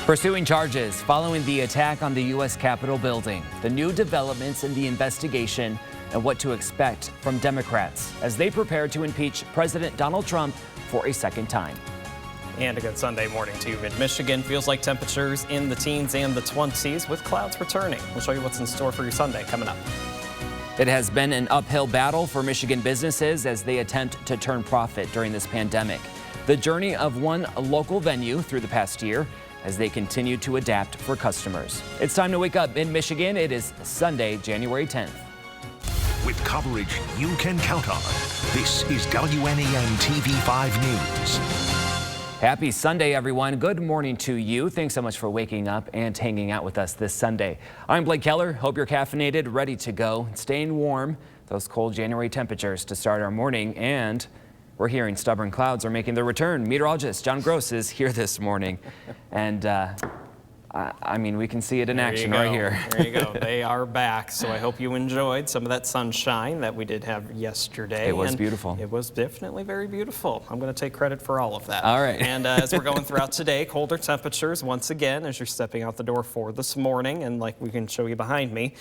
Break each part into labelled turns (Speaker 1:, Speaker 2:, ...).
Speaker 1: Pursuing charges following the attack on the U.S. Capitol building, the new developments in the investigation, and what to expect from Democrats as they prepare to impeach President Donald Trump for a second time.
Speaker 2: And a good Sunday morning to you. Mid-Michigan feels like temperatures in the teens and the 20s with clouds returning. We'll show you what's in store for your Sunday coming up.
Speaker 1: It has been an uphill battle for Michigan businesses as they attempt to turn profit during this pandemic. The journey of one local venue through the past year as they continue to adapt for customers. It's time to wake up in Michigan. It is Sunday, January 10th.
Speaker 3: With coverage you can count on, this is WNEMTV5 News.
Speaker 1: Happy Sunday, everyone. Good morning to you. Thanks so much for waking up and hanging out with us this Sunday. I'm Blake Keller. Hope you're caffeinated, ready to go, staying warm. Those cold January temperatures to start our morning, and we're hearing stubborn clouds are making their return. Meteorologist John Gross is here this morning, and I mean, we can see it in action right here.
Speaker 2: There you go. They are back. So I hope you enjoyed some of that sunshine that we did have yesterday.
Speaker 1: It was beautiful.
Speaker 2: It was definitely very beautiful. I'm going to take credit for all of that.
Speaker 1: All right.
Speaker 2: And as we're going throughout today, colder temperatures once again as you're stepping out the door for this morning. And like we can show you behind me,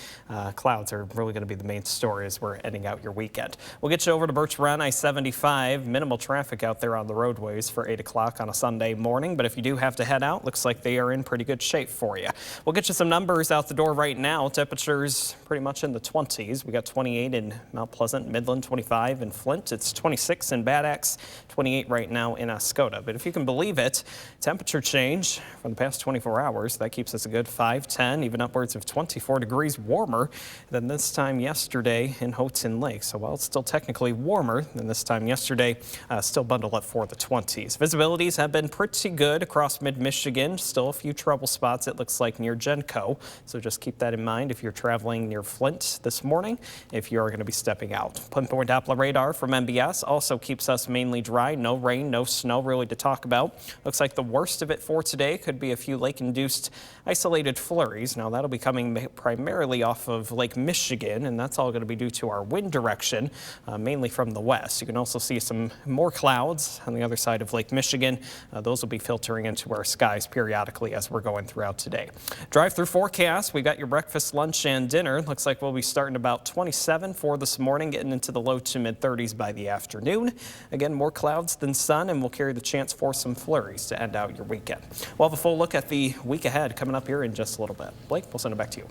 Speaker 2: clouds are really going to be the main story as we're ending out your weekend. We'll get you over to Birch Run I-75. Minimal traffic out there on the roadways for 8 o'clock on a Sunday morning. But if you do have to head out, looks like they are in pretty good shape for you. We'll get you some numbers out the door right now. Temperatures pretty much in the 20s. We got 28 in Mount Pleasant, Midland, 25 in Flint. It's 26 in Bad Axe, 28 right now in Oscoda. But if you can believe it, temperature change from the past 24 hours, that keeps us a good 5, 10, even upwards of 24 degrees warmer than this time yesterday in Houghton Lake. So while it's still technically warmer than this time yesterday, still bundled up for the 20s. Visibilities have been pretty good across mid-Michigan. Still a few trouble spots, it looks like, near Genco. So just keep that in mind if you're traveling near Flint this morning, if you're going to be stepping out. Pinpoint Doppler radar from MBS also keeps us mainly dry. No rain, no snow really to talk about. Looks like the worst of it for today could be a few lake-induced isolated flurries. Now that'll be coming primarily off of Lake Michigan, and that's all going to be due to our wind direction, mainly from the west. You can also see some more clouds on the other side of Lake Michigan. Those will be filtering into our skies periodically as we're going throughout today. Drive-through forecast, we got your breakfast, lunch, and dinner. Looks like we'll be starting about 27 for this morning, getting into the low to mid 30s by the afternoon. Again, more clouds than sun, and we'll carry the chance for some flurries to end out your weekend. We'll have a full look at the week ahead coming up here in just a little bit. Blake, we'll send it back to you.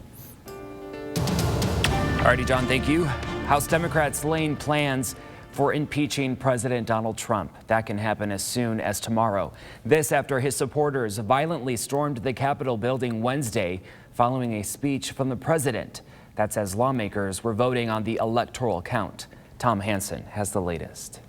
Speaker 1: Alrighty, John, thank you. House Democrats laying plans for impeaching President Donald Trump. That can happen as soon as tomorrow. This after his supporters violently stormed the Capitol building Wednesday following a speech from the president. That's as lawmakers were voting on the electoral count. Tom Hansen has the latest.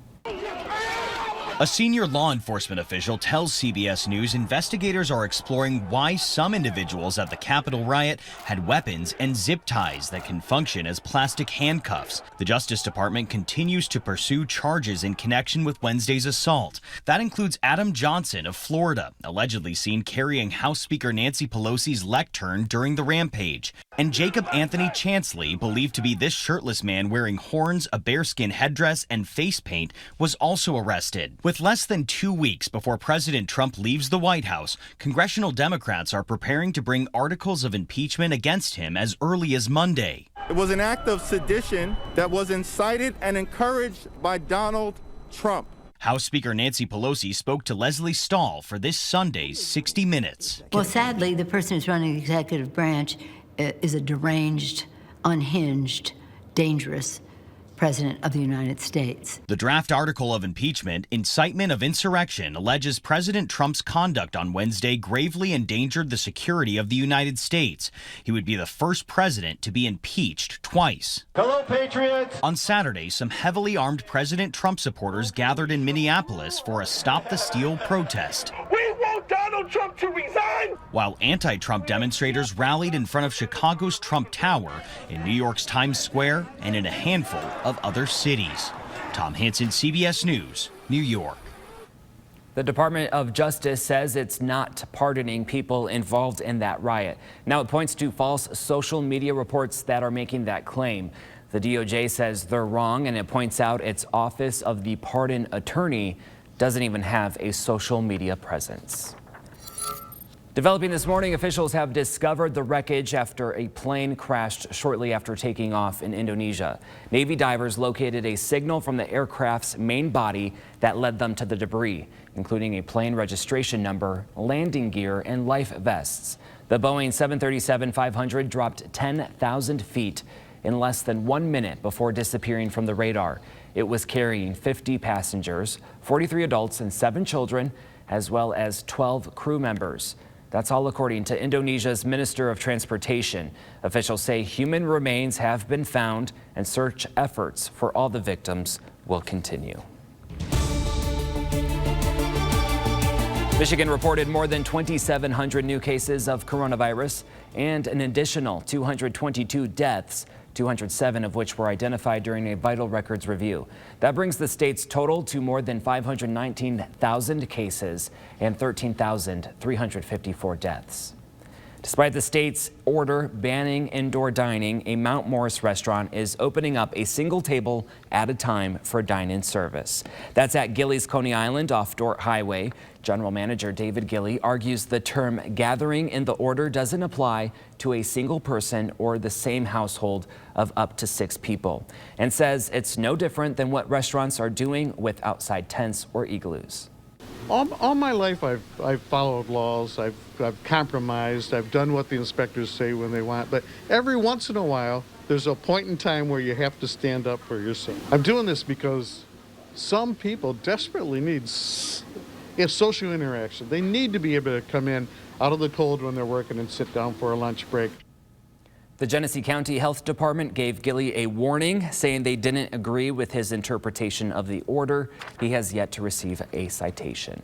Speaker 4: A senior law enforcement official tells CBS News investigators are exploring why some individuals at the Capitol riot had weapons and zip ties that can function as plastic handcuffs. The Justice Department continues to pursue charges in connection with Wednesday's assault. That includes Adam Johnson of Florida, allegedly seen carrying House Speaker Nancy Pelosi's lectern during the rampage, and Jacob Anthony Chansley, believed to be this shirtless man wearing horns, a bearskin headdress, and face paint, was also arrested. With less than 2 weeks before President Trump leaves the White House, congressional Democrats are preparing to bring articles of impeachment against him as early as Monday.
Speaker 5: It was an act of sedition that was incited and encouraged by Donald Trump.
Speaker 4: House Speaker Nancy Pelosi spoke to Leslie Stahl for this Sunday's 60 Minutes.
Speaker 6: Well, sadly, the person who's running the executive branch is a deranged, unhinged, dangerous President of the United States.
Speaker 4: The draft article of impeachment, incitement of insurrection, alleges President Trump's conduct on Wednesday gravely endangered the security of the United States. He would be the first president to be impeached twice.
Speaker 5: Hello, Patriots!
Speaker 4: On Saturday, some heavily armed President Trump supporters gathered in Minneapolis for a Stop the Steal protest.
Speaker 5: We want Donald Trump to resign!
Speaker 4: While anti-Trump demonstrators rallied in front of Chicago's Trump Tower, in New York's Times Square, and in a handful of other cities. Tom Hansen, CBS News, New York.
Speaker 1: The Department of Justice says it's not pardoning people involved in that riot. Now it points to false social media reports that are making that claim. The DOJ says they're wrong, and it points out its Office of the Pardon Attorney doesn't even have a social media presence. Developing this morning, officials have discovered the wreckage after a plane crashed shortly after taking off in Indonesia. Navy divers located a signal from the aircraft's main body that led them to the debris, including a plane registration number, landing gear, and life vests. The Boeing 737-500 dropped 10,000 feet in less than 1 minute before disappearing from the radar. It was carrying 50 passengers, 43 adults and 7 children, as well as 12 crew members. That's all according to Indonesia's Minister of Transportation. Officials say human remains have been found and search efforts for all the victims will continue. Michigan reported more than 2,700 new cases of coronavirus and an additional 222 deaths, 207 of which were identified during a vital records review. That brings the state's total to more than 519,000 cases and 13,354 deaths. Despite the state's order banning indoor dining, a Mount Morris restaurant is opening up a single table at a time for dine-in service. That's at Gilley's Coney Island off Dort Highway. General Manager David Gilley argues the term gathering in the order doesn't apply to a single person or the same household of up to 6 people, and says it's no different than what restaurants are doing with outside tents or igloos.
Speaker 7: All my life I've followed laws, I've compromised, I've done what the inspectors say when they want, but every once in a while there's a point in time where you have to stand up for yourself. I'm doing this because some people desperately need social interaction. They need to be able to come in out of the cold when they're working and sit down for a lunch break.
Speaker 1: The Genesee County Health Department gave Gilley a warning, saying they didn't agree with his interpretation of the order. He has yet to receive a citation.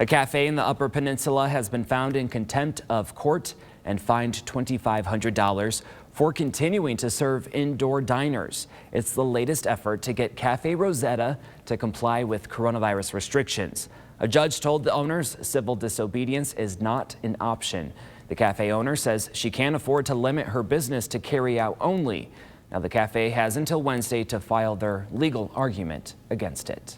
Speaker 1: A cafe in the Upper Peninsula has been found in contempt of court and fined $2,500 for continuing to serve indoor diners. It's the latest effort to get Cafe Rosetta to comply with coronavirus restrictions. A judge told the owners civil disobedience is not an option. The cafe owner says she can't afford to limit her business to carry out only. Now, the cafe has until Wednesday to file their legal argument against it.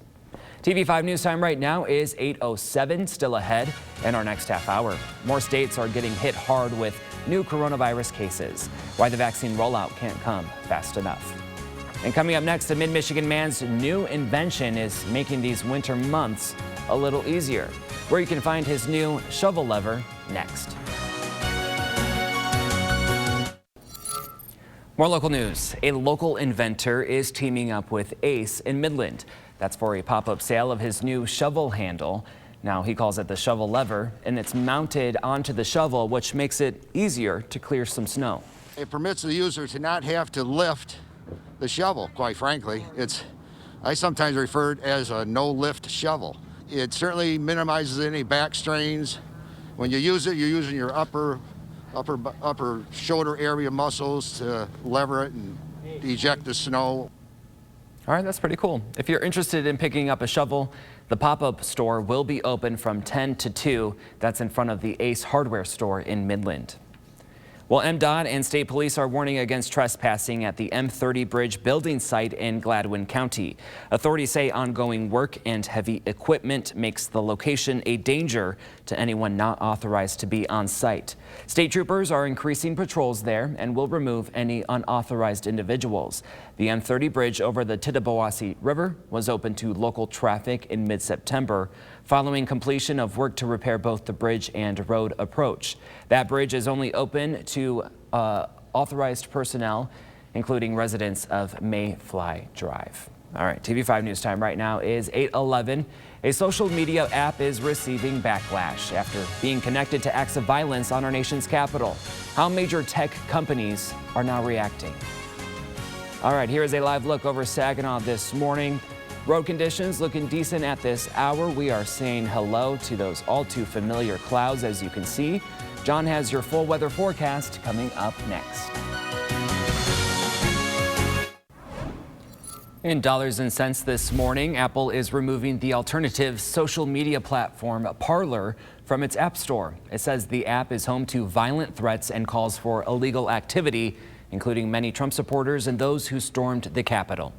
Speaker 1: TV5 News Time right now is 8:07, still ahead in our next half hour. More states are getting hit hard with new coronavirus cases. Why the vaccine rollout can't come fast enough. And coming up next, a Mid-Michigan man's new invention is making these winter months a little easier. Where you can find his new shovel lever next. More local news. A local inventor is teaming up with Ace in Midland. That's for a pop-up sale of his new shovel handle. Now he calls it the shovel lever, and it's mounted onto the shovel, which makes it easier to clear some snow.
Speaker 8: It permits the user to not have to lift the shovel, quite frankly. I sometimes refer to it as a no-lift shovel. It certainly minimizes any back strains. When you use it, you're using your upper shoulder area muscles to lever it and eject the snow.
Speaker 1: All right, that's pretty cool. If you're interested in picking up a shovel, the pop-up store will be open from 10 to 2. That's in front of the Ace hardware store in Midland. Well, MDOT and state police are warning against trespassing at the M30 bridge building site in Gladwin County. Authorities say ongoing work and heavy equipment makes the location a danger to anyone not authorized to be on site. State troopers are increasing patrols there and will remove any unauthorized individuals. The M30 bridge over the Tittabawassee River was open to local traffic in mid-September following completion of work to repair both the bridge and road approach. That bridge is only open to authorized personnel, including residents of Mayfly Drive. All right, TV5 News Time right now is 8:11. A social media app is receiving backlash after being connected to acts of violence on our nation's capital. How major tech companies are now reacting. All right, here is a live look over Saginaw this morning. Road conditions looking decent at this hour. We are saying hello to those all too familiar clouds, as you can see. John has your full weather forecast coming up next. In dollars and cents this morning, Apple is removing the alternative social media platform Parler from its App Store. It says the app is home to violent threats and calls for illegal activity, including many Trump supporters and those who stormed the Capitol.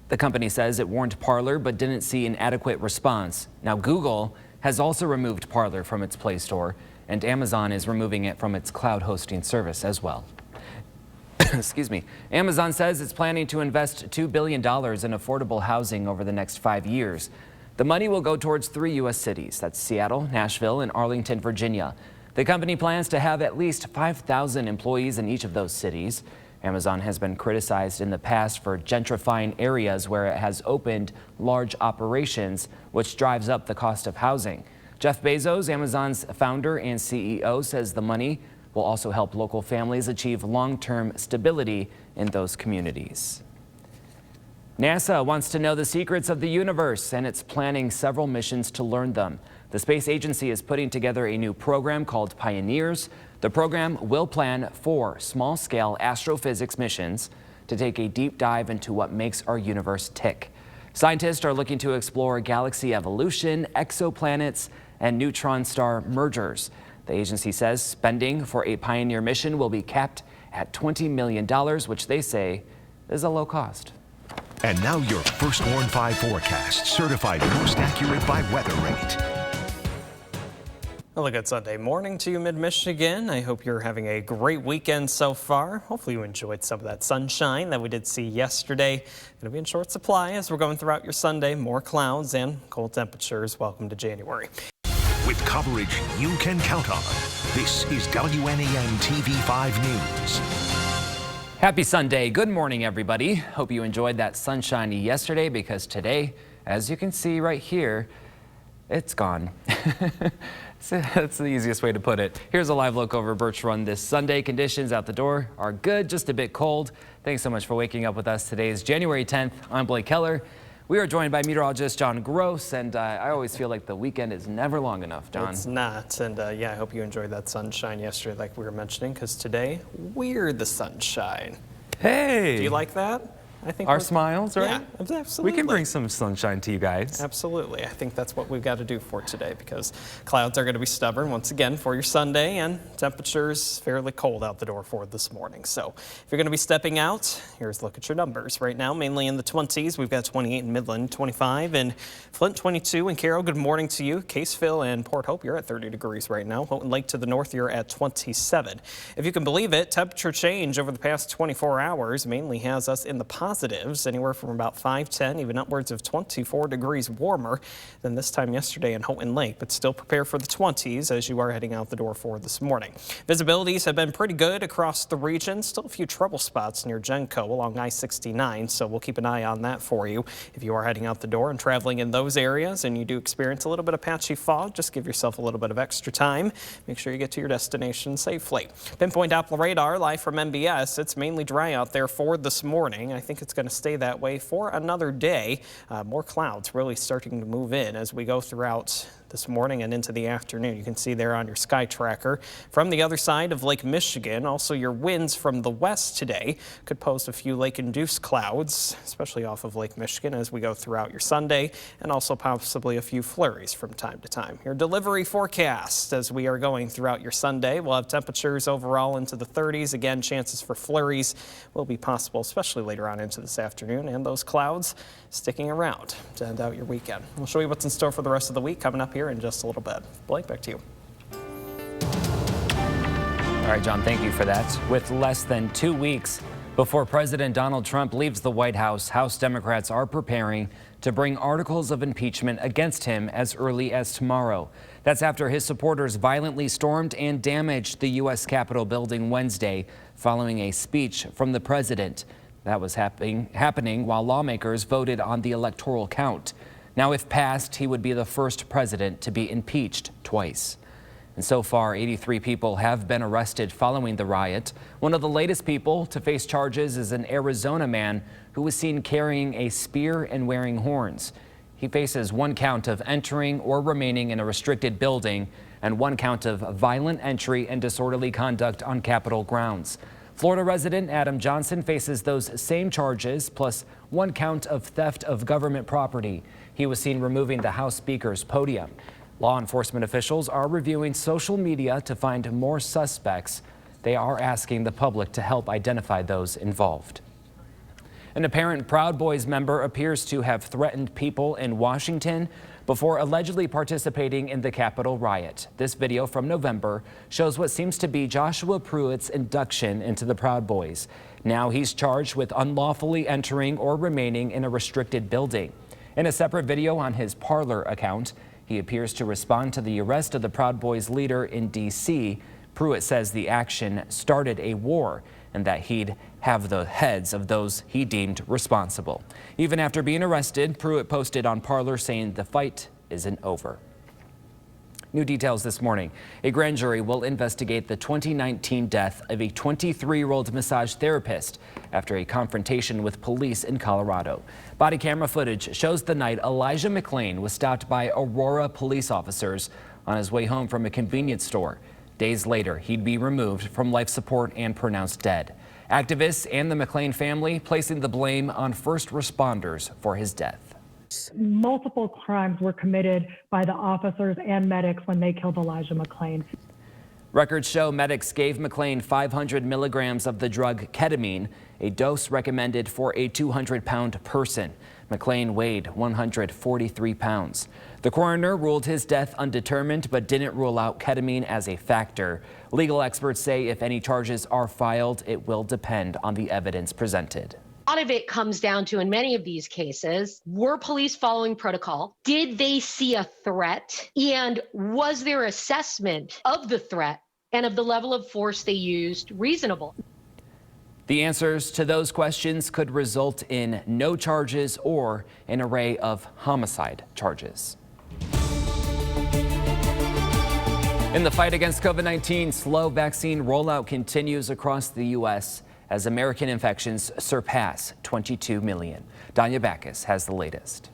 Speaker 1: The company says it warned Parler but didn't see an adequate response. Now, Google has also removed Parler from its Play Store, and Amazon is removing it from its cloud hosting service as well. Excuse me. Amazon says it's planning to invest $2 billion in affordable housing over the next 5 years. The money will go towards 3 U.S. cities. That's Seattle, Nashville, and Arlington, Virginia. The company plans to have at least 5,000 employees in each of those cities. Amazon has been criticized in the past for gentrifying areas where it has opened large operations, which drives up the cost of housing. Jeff Bezos, Amazon's founder and CEO, says the money will also help local families achieve long-term stability in those communities. NASA wants to know the secrets of the universe, and it's planning several missions to learn them. The space agency is putting together a new program called Pioneers. The program will plan 4 small-scale astrophysics missions to take a deep dive into what makes our universe tick. Scientists are looking to explore galaxy evolution, exoplanets, and neutron star mergers. The agency says spending for a Pioneer mission will be capped at $20 million, which they say is a low cost.
Speaker 3: And now your First Warn 5 forecast, certified most accurate by Weather Rate.
Speaker 2: Well, a good Sunday morning to you, Mid-Michigan. I hope you're having a great weekend so far. Hopefully you enjoyed some of that sunshine that we did see yesterday. Going to be in short supply as we're going throughout your Sunday. More clouds and cold temperatures. Welcome to January.
Speaker 3: With coverage you can count on, this is WNEMTV5 News.
Speaker 1: Happy Sunday. Good morning, everybody. Hope you enjoyed that sunshine yesterday, because today, as you can see right here, it's gone. That's the easiest way to put it. Here's a live look over Birch Run this Sunday. Conditions out the door are good, just a bit cold. Thanks so much for waking up with us. Today is January 10th. I'm Blake Keller. We are joined by meteorologist John Gross, and I always feel like the weekend is never long enough, John.
Speaker 2: It's not, and yeah, I hope you enjoyed that sunshine yesterday like we were mentioning, because today, we're the sunshine.
Speaker 1: Hey!
Speaker 2: Do you like that? I think
Speaker 1: our smiles, right?
Speaker 2: Yeah, absolutely.
Speaker 1: We can bring some sunshine to you guys.
Speaker 2: Absolutely. I think that's what we've got to do for today, because clouds are going to be stubborn once again for your Sunday, and temperatures fairly cold out the door for this morning. So if you're going to be stepping out, here's a look at your numbers. Right now, mainly in the 20s. We've got 28 in Midland, 25 in Flint, 22 in Carroll. Good morning to you. Caseville and Port Hope, you're at 30 degrees right now. Houghton Lake to the north, you're at 27. If you can believe it, temperature change over the past 24 hours mainly has us in the positives, anywhere from about 5, 10, even upwards of 24 degrees warmer than this time yesterday in Houghton Lake, but still prepare for the 20s as you are heading out the door for this morning. Visibilities have been pretty good across the region. Still a few trouble spots near Genco along I-69, so we'll keep an eye on that for you. If you are heading out the door and traveling in those areas and you do experience a little bit of patchy fog, just give yourself a little bit of extra time. Make sure you get to your destination safely. Pinpoint Doppler radar live from MBS. It's mainly dry out there for this morning. I think it's going to stay that way for another day. More clouds really starting to move in as we go throughout this morning and into the afternoon. You can see there on your sky tracker. From the other side of Lake Michigan, also your winds from the west today could pose a few lake-induced clouds, especially off of Lake Michigan as we go throughout your Sunday, and also possibly a few flurries from time to time. Your delivery forecast as we are going throughout your Sunday. We'll have temperatures overall into the 30s. Again, chances for flurries will be possible, especially later on into this afternoon, and those clouds sticking around to end out your weekend. We'll show you what's in store for the rest of the week coming up here in just a little bit. Blake, back to you.
Speaker 1: All right, John, thank you for that. With less than 2 weeks before President Donald Trump leaves the White House, House Democrats are preparing to bring articles of impeachment against him as early as tomorrow. That's after his supporters violently stormed and damaged the U.S. Capitol building Wednesday following a speech from the president. That was happening while lawmakers voted on the electoral count. Now, if passed, he would be the first president to be impeached twice. And so far, 83 people have been arrested following the riot. One of the latest people to face charges is an Arizona man who was seen carrying a spear and wearing horns. He faces 1 count of entering or remaining in a restricted building and 1 count of violent entry and disorderly conduct on Capitol grounds. Florida resident Adam Johnson faces those same charges, plus 1 count of theft of government property. He was seen removing the House Speaker's podium. Law enforcement officials are reviewing social media to find more suspects. They are asking the public to help identify those involved. An apparent Proud Boys member appears to have threatened people in Washington before allegedly participating in the Capitol riot. This video from November shows what seems to be Joshua Pruitt's induction into the Proud Boys. Now he's charged with unlawfully entering or remaining in a restricted building. In a separate video on his Parler account, he appears to respond to the arrest of the Proud Boys leader in D.C. Pruitt says the action started a war and that he'd have the heads of those he deemed responsible. Even after being arrested, Pruitt posted on Parler saying the fight isn't over. New details this morning. A grand jury will investigate the 2019 death of a 23-year-old massage therapist after a confrontation with police in Colorado. Body camera footage shows the night Elijah McLean was stopped by Aurora police officers on his way home from a convenience store. Days later, he'd be removed from life support and pronounced dead. Activists and the McLean family placing the blame on first responders for his death.
Speaker 9: Multiple crimes were committed by the officers and medics when they killed Elijah McLean.
Speaker 1: Records show medics gave McLean 500 milligrams of the drug ketamine, a dose recommended for a 200-pound person. McLean weighed 143 pounds. The coroner ruled his death undetermined but didn't rule out ketamine as a factor. Legal experts say if any charges are filed, it will depend on the evidence presented.
Speaker 10: A lot of it comes down to, in many of these cases, were police following protocol? Did they see a threat? And was their assessment of the threat and of the level of force they used reasonable?
Speaker 1: The answers to those questions could result in no charges or an array of homicide charges. In the fight against COVID-19, slow vaccine rollout continues across the U.S. as American infections surpass 22 million. Danya Backus has the latest.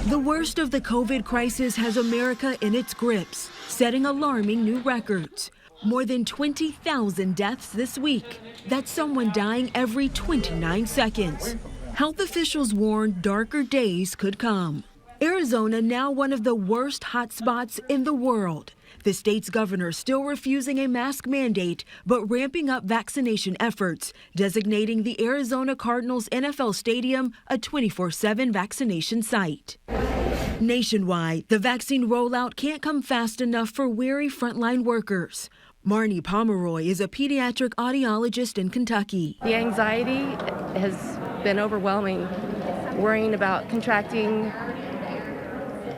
Speaker 11: The worst of the COVID crisis has America in its grips, setting alarming new records. More than 20,000 deaths this week. That's someone dying every 29 seconds. Health officials warn darker days could come. Arizona now one of the worst hotspots in the world. The state's governor still refusing a mask mandate, but ramping up vaccination efforts, designating the Arizona Cardinals NFL Stadium a 24/7 vaccination site. Nationwide, the vaccine rollout can't come fast enough for weary frontline workers. Marnie Pomeroy is a pediatric audiologist in Kentucky.
Speaker 12: The anxiety has been overwhelming, worrying about contracting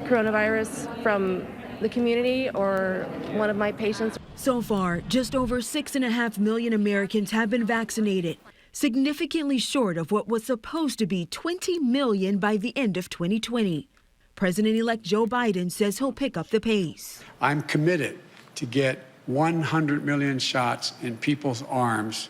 Speaker 12: coronavirus from the community or one of my patients.
Speaker 11: So far, just over 6.5 million Americans have been vaccinated, significantly short of what was supposed to be 20 million by the end of 2020. President-elect Joe Biden says he'll pick up the pace.
Speaker 13: I'm committed to get 100 million shots in people's arms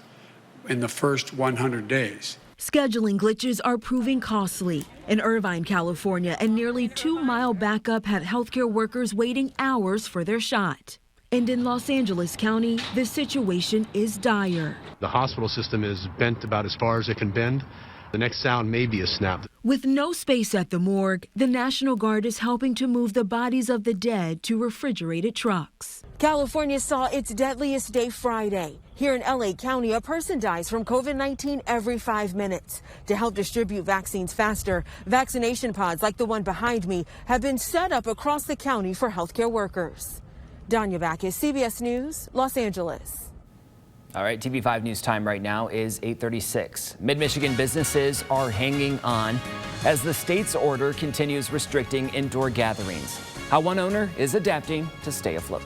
Speaker 13: in the first 100 days.
Speaker 11: Scheduling glitches are proving costly. In Irvine, California, a nearly 2-mile backup had healthcare workers waiting hours for their shot. And in Los Angeles County, the situation is dire.
Speaker 14: The hospital system is bent about as far as it can bend. The next sound may be a snap.
Speaker 11: With no space at the morgue, the National Guard is helping to move the bodies of the dead to refrigerated trucks. California saw its deadliest day Friday. Here in LA County, a person dies from COVID-19 every 5 minutes. To help distribute vaccines faster, vaccination pods like the one behind me have been set up across the county for healthcare workers. Danya Backus, CBS News, Los Angeles.
Speaker 1: All right, TV5 News time right now is 8:36. Mid-Michigan businesses are hanging on as the state's order continues restricting indoor gatherings. How one owner is adapting to stay afloat.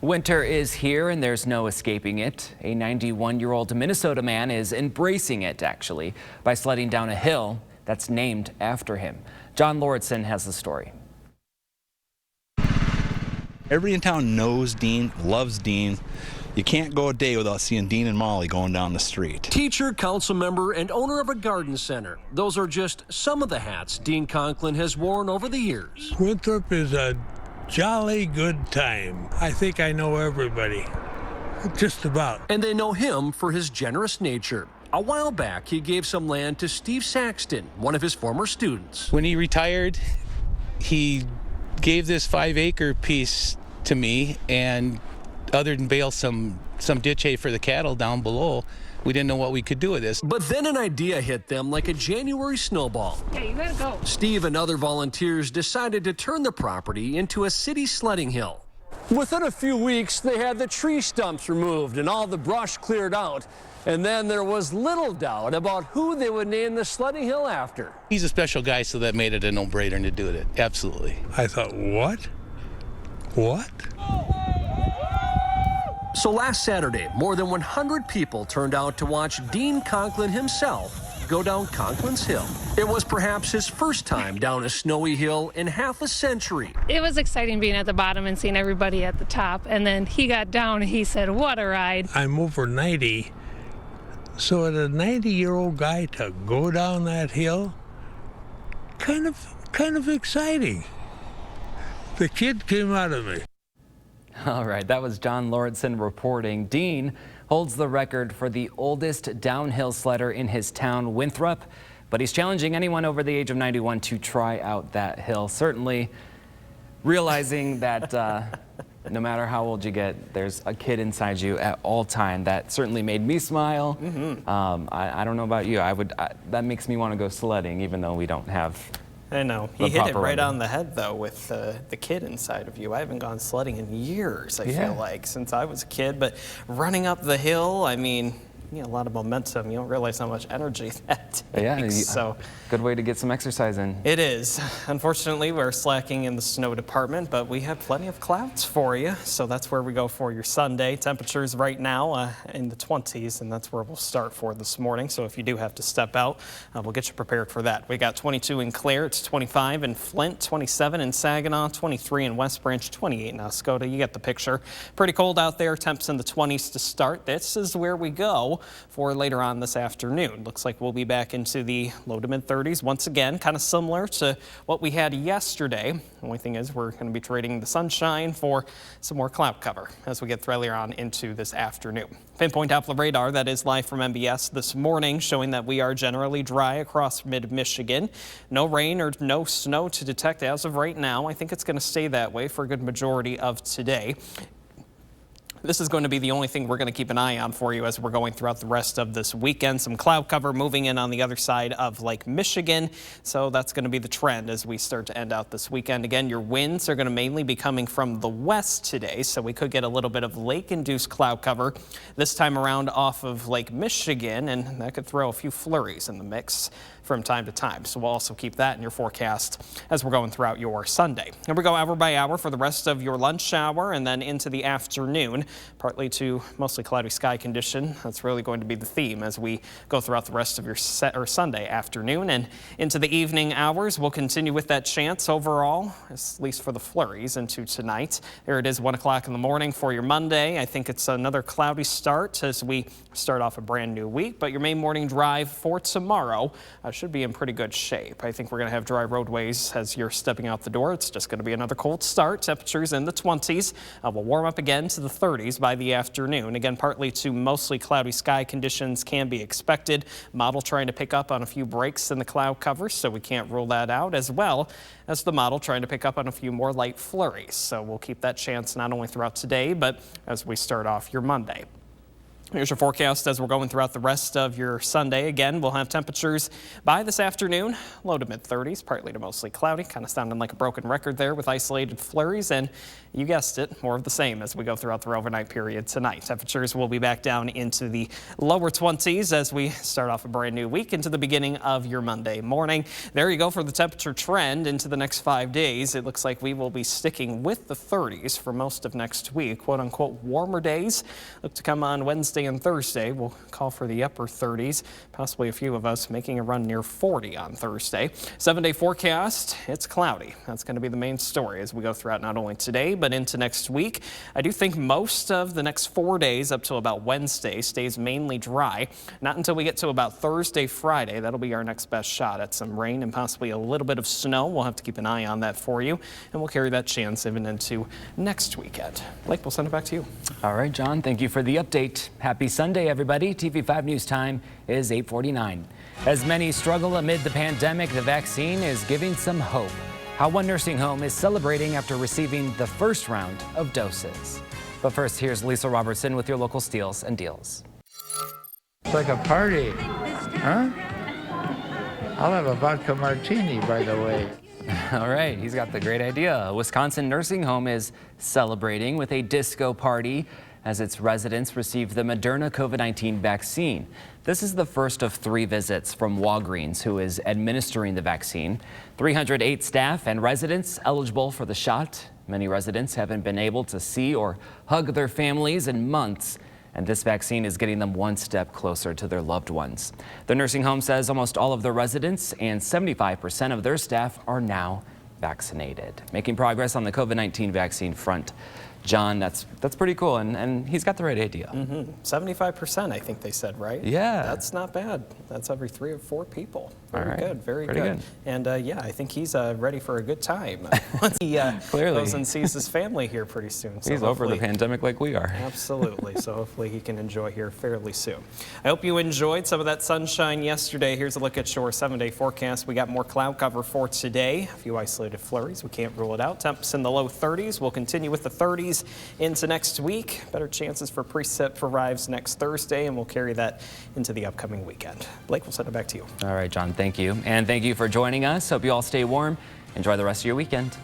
Speaker 1: Winter is here and there's no escaping it. A 91-year-old Minnesota man is embracing it, actually, by sledding down a hill that's named after him. John Lauritsen has the story.
Speaker 15: Everybody in town knows Dean, loves Dean. You can't go a day without seeing Dean and Molly going down the street.
Speaker 16: Teacher, council member, and owner of a garden center. Those are just some of the hats Dean Conklin has worn over the years.
Speaker 17: Winthrop is a jolly good time. I think I know everybody, just about.
Speaker 16: And they know him for his generous nature. A while back, he gave some land to Steve Saxton, one of his former students.
Speaker 18: When he retired, he gave this 5-acre piece to me, and other than bale some ditch hay for the cattle down below, We didn't know what we could do with this.
Speaker 16: But then an idea hit them like a January snowball.
Speaker 12: Yeah, you gotta go.
Speaker 16: Steve and other volunteers decided to turn the property into a city sledding hill. Within a few weeks, they had the tree stumps removed and all the brush cleared out. And then there was little doubt about who they would name the sledding hill after.
Speaker 18: He's a special guy, so that made it a no-brainer to do it. Absolutely.
Speaker 17: I thought, what? What?
Speaker 16: So last Saturday, more than 100 people turned out to watch Dean Conklin himself go down Conklin's Hill. It was perhaps his first time down a snowy hill in half a century.
Speaker 19: It was exciting being at the bottom and seeing everybody at the top. And then he got down and he said, what a ride.
Speaker 17: I'm over 90. So as a 90-year-old guy to go down that hill, kind of exciting. The kid came out of me.
Speaker 1: All right, that was John Lauritsen reporting. Dean holds the record for the oldest downhill sledder in his town, Winthrop, but he's challenging anyone over the age of 91 to try out that hill. Certainly realizing that no matter how old you get, there's a kid inside you at all time. That certainly made me smile. I don't know about you. That makes me want to go sledding, even though we don't have.
Speaker 2: I know. He hit it right on the head, though, with the kid inside of you. I haven't gone sledding in years, I feel like, since I was a kid. But running up the hill, I mean, you know, a lot of momentum. You don't realize how much energy that takes.
Speaker 1: Yeah,
Speaker 2: so
Speaker 1: good way to get some exercise in.
Speaker 2: It is. Unfortunately, we're slacking in the snow department, but we have plenty of clouds for you. So that's where we go for your Sunday. Temperatures right now in the 20s, and that's where we'll start for this morning. So if you do have to step out, we'll get you prepared for that. We got 22 in Clare, it's 25 in Flint, 27 in Saginaw, 23 in West Branch, 28 in Oscoda. You get the picture. Pretty cold out there. Temps in the 20s to start. This is where we go for later on this afternoon. Looks like we'll be back into the low to mid 30s once again, kind of similar to what we had yesterday. The only thing is we're going to be trading the sunshine for some more cloud cover as we get earlier on into this afternoon. Pinpoint Doppler radar that is live from MBS this morning showing that we are generally dry across mid-Michigan. No rain or no snow to detect as of right now. I think it's going to stay that way for a good majority of today. This is going to be the only thing we're going to keep an eye on for you as we're going throughout the rest of this weekend. Some cloud cover moving in on the other side of Lake Michigan. So that's going to be the trend as we start to end out this weekend. Again, your winds are going to mainly be coming from the west today. So we could get a little bit of lake-induced cloud cover this time around off of Lake Michigan. And that could throw a few flurries in the mix from time to time. So we'll also keep that in your forecast as we're going throughout your Sunday. Here we go hour by hour for the rest of your lunch hour and then into the afternoon. Partly to mostly cloudy sky condition. That's really going to be the theme as we go throughout the rest of your Sunday afternoon and into the evening hours. We'll continue with that chance overall, at least for the flurries into tonight. There it is, 1 o'clock in the morning for your Monday. I think it's another cloudy start as we start off a brand new week, but your main morning drive for tomorrow should be in pretty good shape. I think we're going to have dry roadways as you're stepping out the door. It's just going to be another cold start. Temperatures in the 20s. We'll warm up again to the 30s by the afternoon. Again, partly to mostly cloudy sky conditions can be expected. Model trying to pick up on a few breaks in the cloud cover, so we can't rule that out, as well as the model trying to pick up on a few more light flurries. So we'll keep that chance not only throughout today, but as we start off your Monday. Here's your forecast as we're going throughout the rest of your Sunday. Again, we'll have temperatures by this afternoon, low to mid 30s, partly to mostly cloudy, kind of sounding like a broken record there with isolated flurries. And you guessed it, more of the same as we go throughout the overnight period tonight. Temperatures will be back down into the lower 20s as we start off a brand new week into the beginning of your Monday morning. There you go for the temperature trend into the next 5 days. It looks like we will be sticking with the 30s for most of next week. Quote unquote warmer days look to come on Wednesday and Thursday. We'll call for the upper 30s, possibly a few of us making a run near 40 on Thursday. 7-day forecast, it's cloudy. That's going to be the main story as we go throughout not only today, but into next week. I do think most of the next 4 days up to about Wednesday stays mainly dry. Not until we get to about Thursday, Friday. That'll be our next best shot at some rain and possibly a little bit of snow. We'll have to keep an eye on that for you, and we'll carry that chance even into next weekend. Blake, we'll send it back to you.
Speaker 1: All right, John, thank you for the update. Happy Sunday, everybody. TV5 News time is 8:49. As many struggle amid the pandemic, the vaccine is giving some hope. How one nursing home is celebrating after receiving the first round of doses. But first, here's Lisa Robertson with your local steals and deals.
Speaker 17: It's like a party. Huh? I'll have a vodka martini, by the way.
Speaker 1: All right, he's got the great idea. A Wisconsin nursing home is celebrating with a disco party as its residents receive the Moderna COVID-19 vaccine. This is the first of 3 visits from Walgreens, who is administering the vaccine. 308 staff and residents eligible for the shot. Many residents haven't been able to see or hug their families in months, and this vaccine is getting them one step closer to their loved ones. The nursing home says almost all of the residents and 75% of their staff are now vaccinated. Making progress on the COVID-19 vaccine front. John, that's pretty cool, and he's got the right idea.
Speaker 2: 75%, I think they said, right?
Speaker 1: Yeah.
Speaker 2: That's not bad. That's every 3 or 4 people. Very
Speaker 1: All right.
Speaker 2: good, very
Speaker 1: Pretty good.
Speaker 2: And yeah, I think he's ready for a good time once he
Speaker 1: Clearly.
Speaker 2: goes and sees his family here pretty soon. So
Speaker 1: He's over the pandemic like we are.
Speaker 2: Absolutely. So hopefully he can enjoy here fairly soon. I hope you enjoyed some of that sunshine yesterday. Here's a look at your 7-day forecast. We got more cloud cover for today. A few isolated flurries. We can't rule it out. Temps in the low 30s. We'll continue with the 30s into next week. Better chances for precip arrives next Thursday, and we'll carry that into the upcoming weekend. Blake, we'll send it back to you.
Speaker 1: All right, John, thank you. And thank you for joining us. Hope you all stay warm. Enjoy the rest of your weekend.